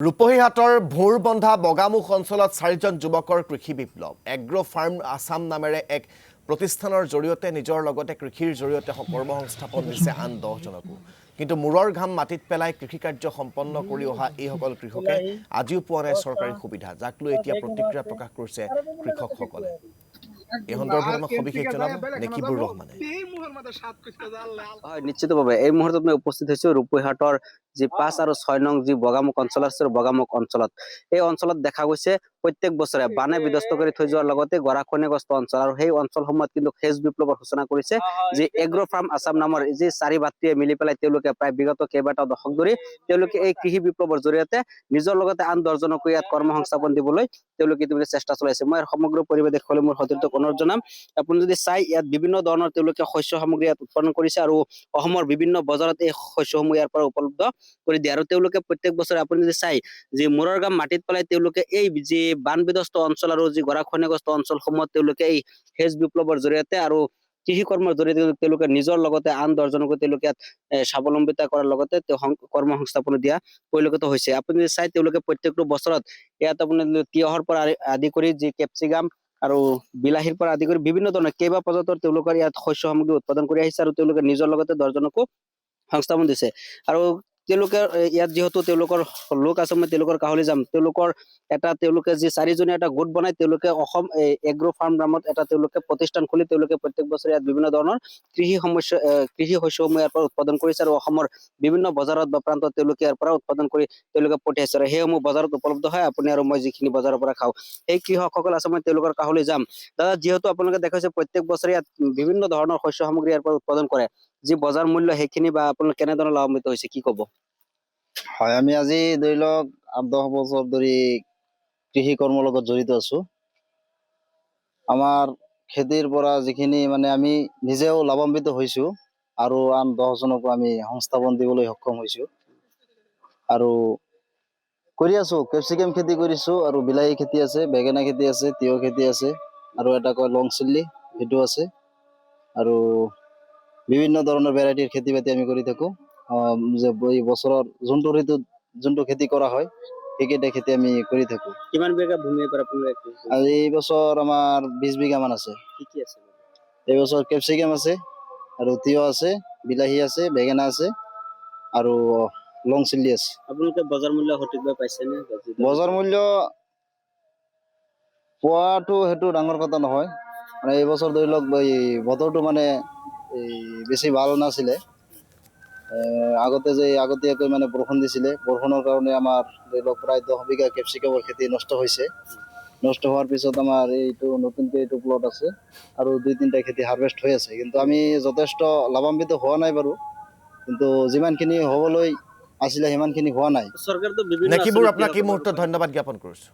ৰূপহীহাটৰ ভোৰবন্ধা বগামুখ অঞ্চলত 4জন যুৱকৰ কৃষি বিপ্লৱ এগ্ৰো ফাৰ্ম আসাম নামেৰে এক প্ৰতিষ্ঠানৰ জৰিয়তে নিজৰ লগতে কৃষিৰ জৰিয়তে কৰ্মসংস্থাপন দিছে আন 10জনকো কিন্তু মূৰৰ ঘাম মাটিত পেলাই কৃষি কাৰ্য সম্পন্ন কৰি অহা এইসকল কৃষকে আজিও পোৱা নাই চৰকাৰী সুবিধা যাক লৈ এতিয়া প্ৰতিক্ৰিয়া প্ৰকাশ কৰিছে কৃষকসকলে এই সন্দৰ্ভত আমাক সবিশেষ জনাব নেকিবুৰ ৰহমানে নিশ্চিতভাৱে এই মুহূৰ্তত মই উপস্থিত হৈছো ৰূপহীহাটৰ যি 5 আৰু 6 নং যি বগামুখ অঞ্চল আছে বগামুখ অঞ্চলত এই অঞ্চলত দেখা গৈছে প্ৰত্যেক বছৰে বানে বিধ্বস্ত কৰি থৈ যোৱাৰ লগতে গৰাখহনীয়াগ্ৰস্ত অঞ্চল আৰু সেই অঞ্চলসমূহত কিন্তু সেউজ বিপ্লৱৰ সূচনা কৰিছে যি এগ্ৰো ফাৰ্ম আসাম নামৰ যি চাৰি ভাতৃয়ে মিলি পেলাই তেওঁলোকে প্ৰায় বিগত কেইবাটাও দশক ধৰি তেওঁলোকে এই কৃষি বিপ্লৱৰ জৰিয়তে নিজৰ লগতে আন 10জনকো ইয়াত কৰ্মসংস্থাপন দিবলৈ তেওঁলোকে ইতিমধ্যে চেষ্টা চলাইছে মই সমগ্ৰ পৰিৱেশ দেখুৱাবলৈ মোৰ সতীৰ্থ পুনৰ জনাম আপুনি যদি চাই ইয়াত বিভিন্ন ধৰণৰ তেওঁলোকে শস্য সামগ্ৰী ইয়াত উৎপাদন কৰিছে আৰু অসমৰ বিভিন্ন বজাৰত এই শস্যসমূহ ইয়াৰ পৰা উপলব্ধ কৰি দিয়ে আৰু তেওঁলোকে প্ৰত্যেক বছৰে আপুনি যদি চাই যে মূৰৰ ঘাম মাটিত পেলাই তেওঁলোকে এই যি বান বিধ্বস্ত অঞ্চল আৰু যি গৰাখহনীয়াগ্ৰস্ত অঞ্চলসমূহত তেওঁলোকে এই সেউজ বিপ্লৱৰ জৰিয়তে আৰু কৃষি কৰ্মৰ জৰিয়তে তেওঁলোকে নিজৰ লগতে আন 10জনকো তেওঁলোকে ইয়াত স্বাৱলম্বিতা কৰাৰ লগতে কৰ্মসংস্থাপন দিয়া পৰিলক্ষিত হৈছে আপুনি যদি চাই তেওঁলোকে প্ৰত্যেকটো বছৰত ইয়াত আপুনি তিয়হৰ পৰা আদি কৰি যি কেপচিকাম আৰু বিলাহীৰ পৰা আদি কৰি বিভিন্ন ধৰণৰ কেইবা প্ৰজাতৰ তেওঁলোকৰ ইয়াত শস্য সামগ্ৰী উৎপাদন কৰি আহিছে আৰু তেওঁলোকে নিজৰ লগতে 10জনকো সংস্থাপন দিছে আৰু তেওঁলোকে ইয়াত যেহেতু তেওঁলোকৰ লোক আছে মই তেওঁলোকৰ কাহলি যাম তেওঁলোকৰ এটা তেওঁলোকে যি 4জনীয়া এটা গোট বনাই তেওঁলোকে অসম এগ্ৰো ফাৰ্ম নামত এটা তেওঁলোকে প্ৰতিষ্ঠান খুলি তেওঁলোকে প্ৰত্যেক বছৰে ইয়াত বিভিন্ন ধৰণৰ কৃষি শস্যসমূহ ইয়াৰ পৰা উৎপাদন কৰিছে আৰু অসমৰ বিভিন্ন বজাৰত বা প্ৰান্তত তেওঁলোকে ইয়াৰ পৰা উৎপাদন কৰি তেওঁলোকে পঠিয়াইছে আৰু সেইসমূহ বজাৰত উপলব্ধ হয় আপুনি আৰু মই যিখিনি বজাৰৰ পৰা খাওঁ এই কৃষকসকল আছে মই তেওঁলোকৰ কাহলি যাম দাদা যেহেতু আপোনালোকে দেখাইছে প্ৰত্যেক বছৰে ইয়াত বিভিন্ন ধৰণৰ শস্য সামগ্ৰী ইয়াৰ পৰা উৎপাদন কৰে যি বজাৰ মূল্য সেইখিনি বা আপোনালোক কেনেধৰণৰ লাভান্বিত হৈছে কি ক'ব হয় আমি আজি ধৰি লওক 8-10 বছৰ ধৰি কৃষি কৰ্মৰ লগত জড়িত আছো আমাৰ খেতিৰ পৰা যিখিনি মানে আমি নিজেও লাভান্বিত হৈছো আৰু আন 10জনকো আমি সংস্থাপন দিবলৈ সক্ষম হৈছো আৰু কৰি আছো কেপচিকাম খেতি কৰিছো আৰু বিলাহী খেতি আছে বেঙেনা খেতি আছে তিয়হ খেতি আছে আৰু এটা কয় লং চিল্লি সেইটো আছে আৰু বিভিন্ন ধৰণৰ ভেৰাইটিৰ খেতি বাতি আমি কৰি থাকো যে এই বছৰৰ যোনটো ঋতুত যোনটো খেতি কৰা হয় সেইকেইটা খেতি আমি কৰি থাকো কিমান বিঘা ভূমিৰ পৰা আপোনালোকে আৰু এই বছৰ আমাৰ 20 বিঘা মান আছে কি আছে এই বছৰ কেপচিকাম আছে আৰু তিয়হ আছে বিলাহী আছে বেঙেনা আছে আৰু লং চিল্লি আছে আপোনালোকে বজাৰ মূল্য সঠিকভাৱে পাইছে নে বজাৰ মূল্য পোৱাটো সেইটো ডাঙৰ কথা নহয় মানে এই বছৰ ধৰি লওক এই বতৰটো মানে এই বেছি ভাল নাছিলে আগতে যে আগতীয়াকৈ মানে বৰষুণ দিছিলে বৰষুণৰ কাৰণে আমাৰ ধৰি লওক প্ৰায় 10 বিঘা কেপচিকামৰ খেতি নষ্ট হৈছে নষ্ট হোৱাৰ পিছত আমাৰ এইটো নতুনকৈ এইটো প্লট আছে আৰু 2-3টা খেতি হাৰভেষ্ট হৈ আছে কিন্তু আমি যথেষ্ট লাভান্বিত হোৱা নাই বাৰু কিন্তু যিমানখিনি হ'বলৈ আছিলে সিমানখিনি হোৱা নাই চৰকাৰটো বিভিন্ন নেকিবুৰ আপোনাক এই মুহূৰ্তত ধন্যবাদ জ্ঞাপন কৰিছো